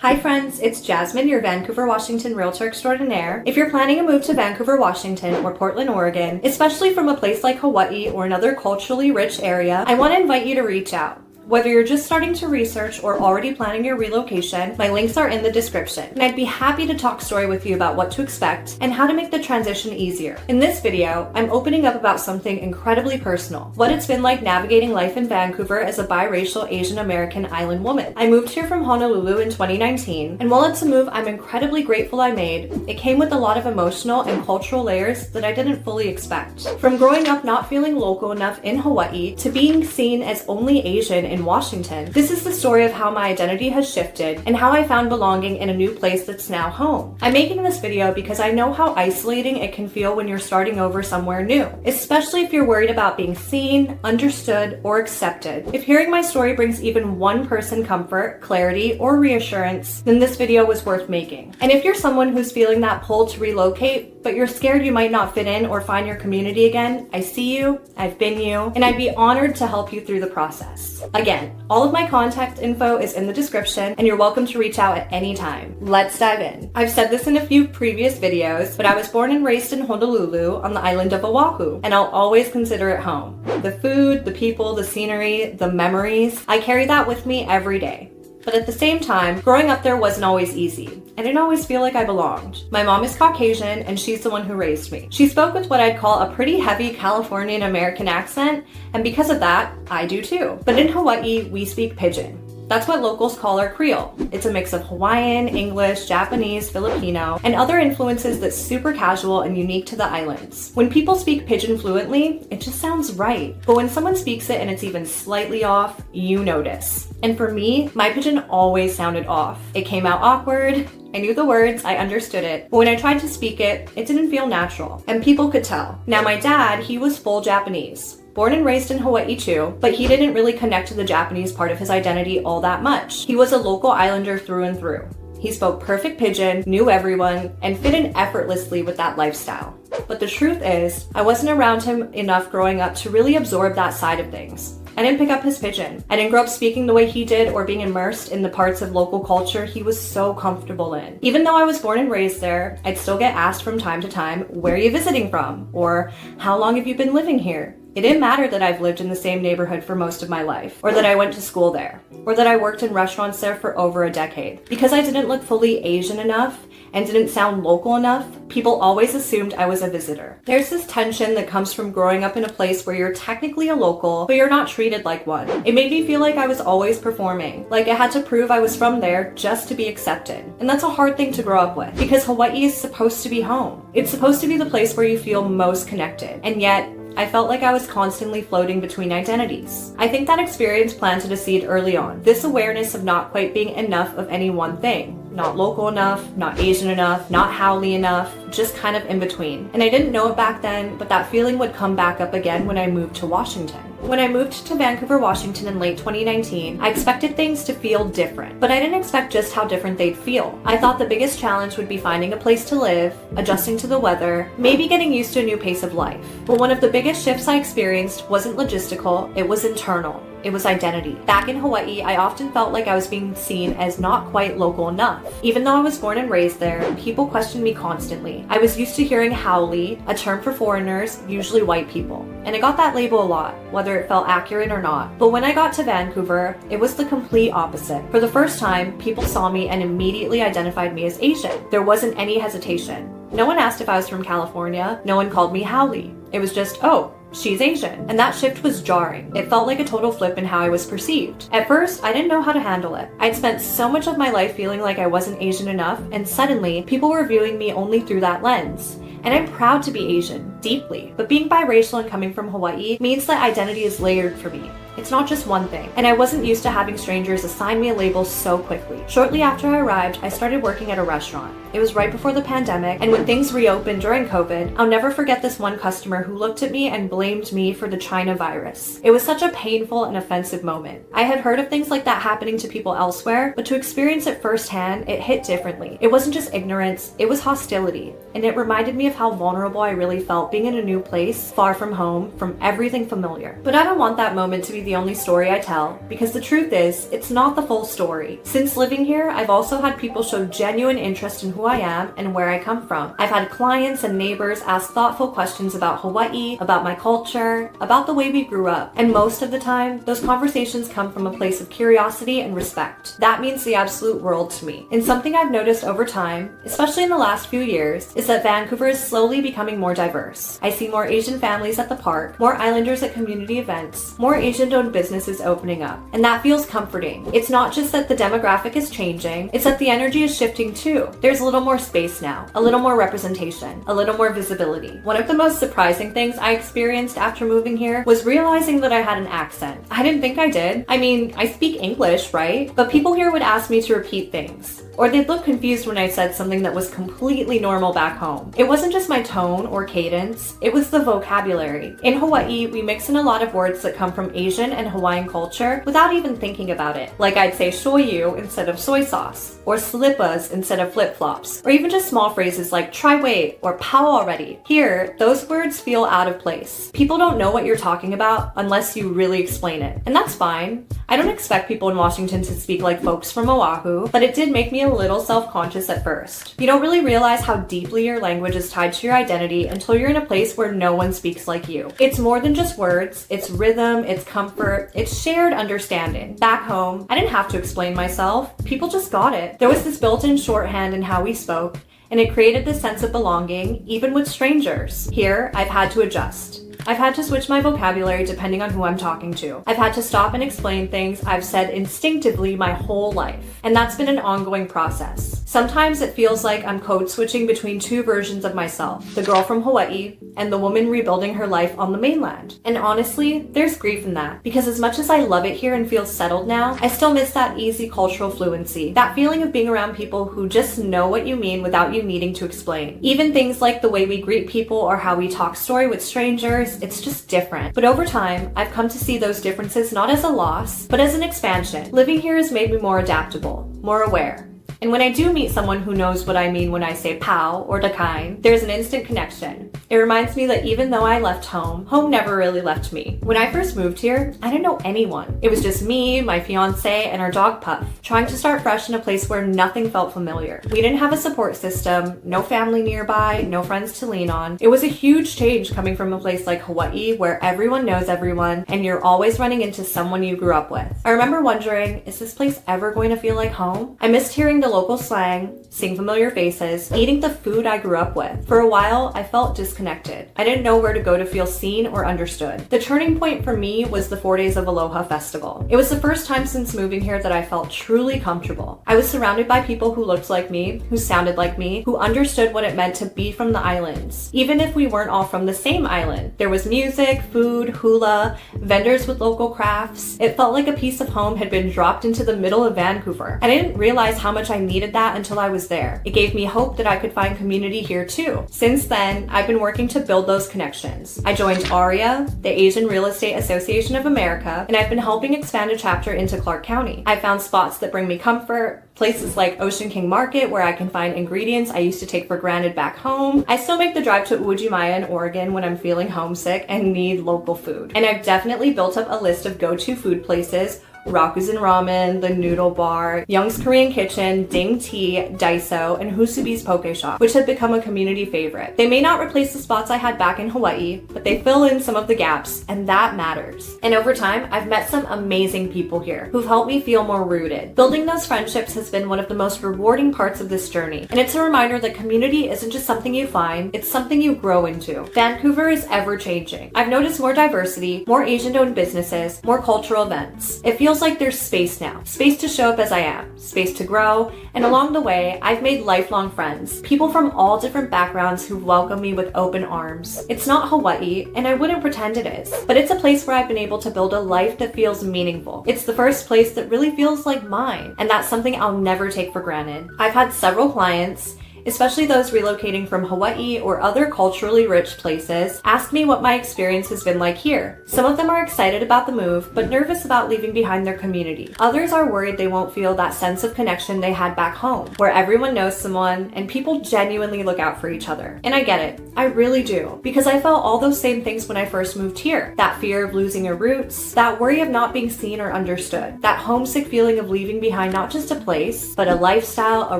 Hi friends, it's Jasmine, your Vancouver, Washington Realtor extraordinaire. If you're planning a move to Vancouver, Washington or Portland, Oregon, especially from a place like Hawaii or another culturally rich area, I want to invite you to reach out. Whether you're just starting to research or already planning your relocation, my links are in the description. And I'd be happy to talk story with you about what to expect and how to make the transition easier. In this video, I'm opening up about something incredibly personal, what it's been like navigating life in Vancouver as a biracial Asian American island woman. I moved here from Honolulu in 2019, and while it's a move I'm incredibly grateful I made, it came with a lot of emotional and cultural layers that I didn't fully expect. From growing up not feeling local enough in Hawaii to being seen as only Asian in Washington, this is the story of how my identity has shifted and how I found belonging in a new place that's now home. I'm making this video because I know how isolating it can feel when you're starting over somewhere new, especially if you're worried about being seen, understood, or accepted. If hearing my story brings even one person comfort, clarity, or reassurance, then this video was worth making. And if you're someone who's feeling that pull to relocate, but you're scared you might not fit in or find your community again, I see you, I've been you, and I'd be honored to help you through the process. Again, all of my contact info is in the description, and you're welcome to reach out at any time. Let's dive in. I've said this in a few previous videos, but I was born and raised in Honolulu on the island of Oahu, and I'll always consider it home. The food, the people, the scenery, the memories, I carry that with me every day. But at the same time, growing up there wasn't always easy. I didn't always feel like I belonged. My mom is Caucasian, and she's the one who raised me. She spoke with what I'd call a pretty heavy Californian American accent, and because of that, I do too. But in Hawaii, we speak Pidgin. That's what locals call our Creole. It's a mix of Hawaiian, English, Japanese, Filipino, and other influences that's super casual and unique to the islands. When people speak Pidgin fluently, it just sounds right. But when someone speaks it and it's even slightly off, you notice. And for me, my Pidgin always sounded off. It came out awkward. I knew the words, I understood it, but when I tried to speak it, it didn't feel natural, and people could tell. Now my dad, he was full Japanese. Born and raised in Hawaii too, but he didn't really connect to the Japanese part of his identity all that much. He was a local islander through and through. He spoke perfect Pidgin, knew everyone, and fit in effortlessly with that lifestyle. But the truth is, I wasn't around him enough growing up to really absorb that side of things. I didn't pick up his Pidgin. I didn't grow up speaking the way he did or being immersed in the parts of local culture he was so comfortable in. Even though I was born and raised there, I'd still get asked from time to time, where are you visiting from? Or how long have you been living here? It didn't matter that I've lived in the same neighborhood for most of my life, or that I went to school there, or that I worked in restaurants there for over a decade. Because I didn't look fully Asian enough and didn't sound local enough, people always assumed I was a visitor. There's this tension that comes from growing up in a place where you're technically a local, but you're not treated like one. It made me feel like I was always performing, like I had to prove I was from there just to be accepted. And that's a hard thing to grow up with, because Hawaii is supposed to be home. It's supposed to be the place where you feel most connected, and yet, I felt like I was constantly floating between identities. I think that experience planted a seed early on. This awareness of not quite being enough of any one thing. Not local enough, not Asian enough, not haole enough, just kind of in between. And I didn't know it back then, but that feeling would come back up again when I moved to Washington. When I moved to Vancouver, Washington in late 2019, I expected things to feel different, but I didn't expect just how different they'd feel. I thought the biggest challenge would be finding a place to live, adjusting to the weather, maybe getting used to a new pace of life. But one of the biggest shifts I experienced wasn't logistical, it was internal. It was identity. Back in Hawaii, I often felt like I was being seen as not quite local enough. Even though I was born and raised there, people questioned me constantly. I was used to hearing haole, a term for foreigners, usually white people. And I got that label a lot, whether it felt accurate or not. But when I got to Vancouver, it was the complete opposite. For the first time, people saw me and immediately identified me as Asian. There wasn't any hesitation. No one asked if I was from California. No one called me haole. It was just, oh, she's Asian. And that shift was jarring. It felt like a total flip in how I was perceived. At first, I didn't know how to handle it. I'd spent so much of my life feeling like I wasn't Asian enough, and suddenly, people were viewing me only through that lens. And I'm proud to be Asian, deeply. But being biracial and coming from Hawaii means that identity is layered for me. It's not just one thing, and I wasn't used to having strangers assign me a label so quickly. Shortly after I arrived, I started working at a restaurant. It was right before the pandemic, and when things reopened during COVID, I'll never forget this one customer who looked at me and blamed me for the China virus. It was such a painful and offensive moment. I had heard of things like that happening to people elsewhere, but to experience it firsthand, it hit differently. It wasn't just ignorance, it was hostility, and it reminded me of how vulnerable I really felt being in a new place, far from home, from everything familiar. But I don't want that moment to be the the only story I tell, because the truth is, it's not the full story. Since living here, I've also had people show genuine interest in who I am and where I come from. I've had clients and neighbors ask thoughtful questions about Hawaii, about my culture, about the way we grew up. And most of the time, those conversations come from a place of curiosity and respect. That means the absolute world to me. And something I've noticed over time, especially in the last few years, is that Vancouver is slowly becoming more diverse. I see more Asian families at the park, more Islanders at community events, more Asian-owned businesses opening up. And that feels comforting. It's not just that the demographic is changing, it's that the energy is shifting too. There's a little more space now, a little more representation, a little more visibility. One of the most surprising things I experienced after moving here was realizing that I had an accent. I didn't think I did. I mean, I speak English, right? But people here would ask me to repeat things, or they'd look confused when I said something that was completely normal back home. It wasn't just my tone or cadence, it was the vocabulary. In Hawaii, we mix in a lot of words that come from Asian and Hawaiian culture without even thinking about it. Like I'd say shoyu instead of soy sauce, or slippers instead of flip-flops, or even just small phrases like try wait or pow already. Here, those words feel out of place. People don't know what you're talking about unless you really explain it. And that's fine. I don't expect people in Washington to speak like folks from Oahu, but it did make me a little self-conscious at first. You don't really realize how deeply your language is tied to your identity until you're in a place where no one speaks like you. It's more than just words, it's rhythm, it's comfort, it's shared understanding. Back home, I didn't have to explain myself. People just got it. There was this built-in shorthand in how we spoke, and it created this sense of belonging, even with strangers. Here, I've had to adjust. I've had to switch my vocabulary depending on who I'm talking to. I've had to stop and explain things I've said instinctively my whole life. And that's been an ongoing process. Sometimes it feels like I'm code switching between two versions of myself, the girl from Hawaii and the woman rebuilding her life on the mainland. And honestly, there's grief in that, because as much as I love it here and feel settled now, I still miss that easy cultural fluency, that feeling of being around people who just know what you mean without you needing to explain. Even things like the way we greet people or how we talk story with strangers, it's just different. But over time, I've come to see those differences not as a loss, but as an expansion. Living here has made me more adaptable, more aware. And when I do meet someone who knows what I mean when I say pow or dakain, there's an instant connection. It reminds me that even though I left home, home never really left me. When I first moved here, I didn't know anyone. It was just me, my fiance, and our dog Puff, trying to start fresh in a place where nothing felt familiar. We didn't have a support system, no family nearby, no friends to lean on. It was a huge change coming from a place like Hawaii where everyone knows everyone and you're always running into someone you grew up with. I remember wondering, is this place ever going to feel like home? I missed hearing the local slang, seeing familiar faces, eating the food I grew up with. For a while, I felt disconnected. I didn't know where to go to feel seen or understood. The turning point for me was the 4 Days of Aloha festival. It was the first time since moving here that I felt truly comfortable. I was surrounded by people who looked like me, who sounded like me, who understood what it meant to be from the islands. Even if we weren't all from the same island, there was music, food, hula, vendors with local crafts. It felt like a piece of home had been dropped into the middle of Vancouver. And I didn't realize how much I needed that until I was there. It gave me hope that I could find community here too. Since then, I've been working to build those connections. I joined ARIA, the Asian Real Estate Association of America, and I've been helping expand a chapter into Clark County. I found spots that bring me comfort, places like Ocean King Market where I can find ingredients I used to take for granted back home. I still make the drive to Uwajimaya in Oregon when I'm feeling homesick and need local food. And I've definitely built up a list of go-to food places: Rakuzen Ramen, The Noodle Bar, Young's Korean Kitchen, Ding Tea, Daiso, and Husubi's Poke Shop, which have become a community favorite. They may not replace the spots I had back in Hawaii, but they fill in some of the gaps, and that matters. And over time, I've met some amazing people here who've helped me feel more rooted. Building those friendships has been one of the most rewarding parts of this journey, and it's a reminder that community isn't just something you find, it's something you grow into. Vancouver is ever-changing. I've noticed more diversity, more Asian-owned businesses, more cultural events. It feels like there's space now. Space to show up as I am, space to grow, and along the way, I've made lifelong friends, people from all different backgrounds who welcome me with open arms. It's not Hawaii, and I wouldn't pretend it is, but it's a place where I've been able to build a life that feels meaningful. It's the first place that really feels like mine, and that's something I'll never take for granted. I've had several clients, especially those relocating from Hawaii or other culturally rich places, ask me what my experience has been like here. Some of them are excited about the move, but nervous about leaving behind their community. Others are worried they won't feel that sense of connection they had back home, where everyone knows someone and people genuinely look out for each other. And I get it. I really do. Because I felt all those same things when I first moved here. That fear of losing your roots, that worry of not being seen or understood, that homesick feeling of leaving behind not just a place, but a lifestyle, a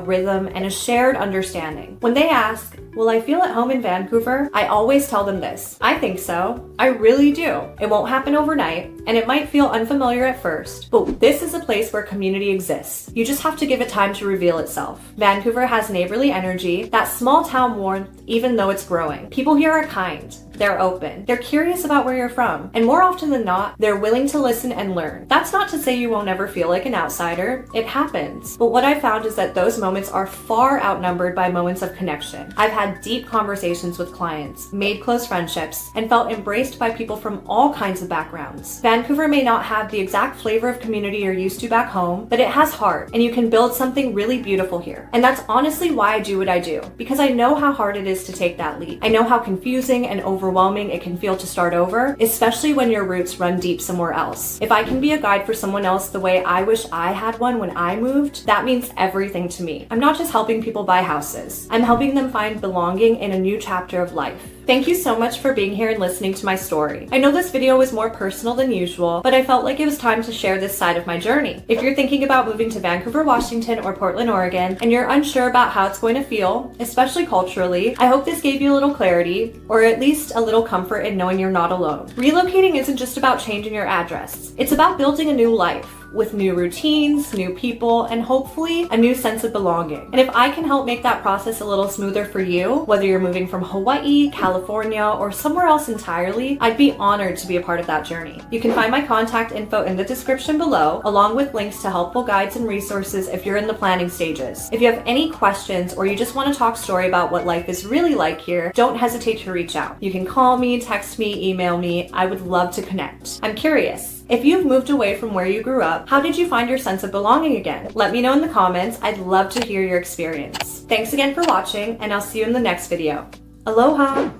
rhythm, and a shared understanding. When they ask, will I feel at home in Vancouver? I always tell them this. I think so. I really do. It won't happen overnight, and it might feel unfamiliar at first, but this is a place where community exists. You just have to give it time to reveal itself. Vancouver has neighborly energy, that small town warmth, even though it's growing. People here are kind. They're open. They're curious about where you're from. And more often than not, they're willing to listen and learn. That's not to say you won't ever feel like an outsider. It happens. But what I found is that those moments are far outnumbered by moments of connection. I've had deep conversations with clients, made close friendships, and felt embraced by people from all kinds of backgrounds. Vancouver may not have the exact flavor of community you're used to back home, but it has heart, and you can build something really beautiful here. And that's honestly why I do what I do, because I know how hard it is to take that leap. I know how confusing and overwhelming it can feel to start over, especially when your roots run deep somewhere else. If I can be a guide for someone else the way I wish I had one when I moved, that means everything to me. I'm not just helping people buy houses. I'm helping them find belonging in a new chapter of life. Thank you so much for being here and listening to my story. I know this video was more personal than usual, but I felt like it was time to share this side of my journey. If you're thinking about moving to Vancouver, Washington, or Portland, Oregon, and you're unsure about how it's going to feel, especially culturally, I hope this gave you a little clarity, or at least a little comfort in knowing you're not alone. Relocating isn't just about changing your address. It's about building a new life, with new routines, new people, and hopefully a new sense of belonging. And if I can help make that process a little smoother for you, whether you're moving from Hawaii, California, or somewhere else entirely, I'd be honored to be a part of that journey. You can find my contact info in the description below, along with links to helpful guides and resources if you're in the planning stages. If you have any questions or you just want to talk story about what life is really like here, don't hesitate to reach out. You can call me, text me, email me. I would love to connect. I'm curious. If you've moved away from where you grew up, how did you find your sense of belonging again? Let me know in the comments. I'd love to hear your experience. Thanks again for watching, and I'll see you in the next video. Aloha!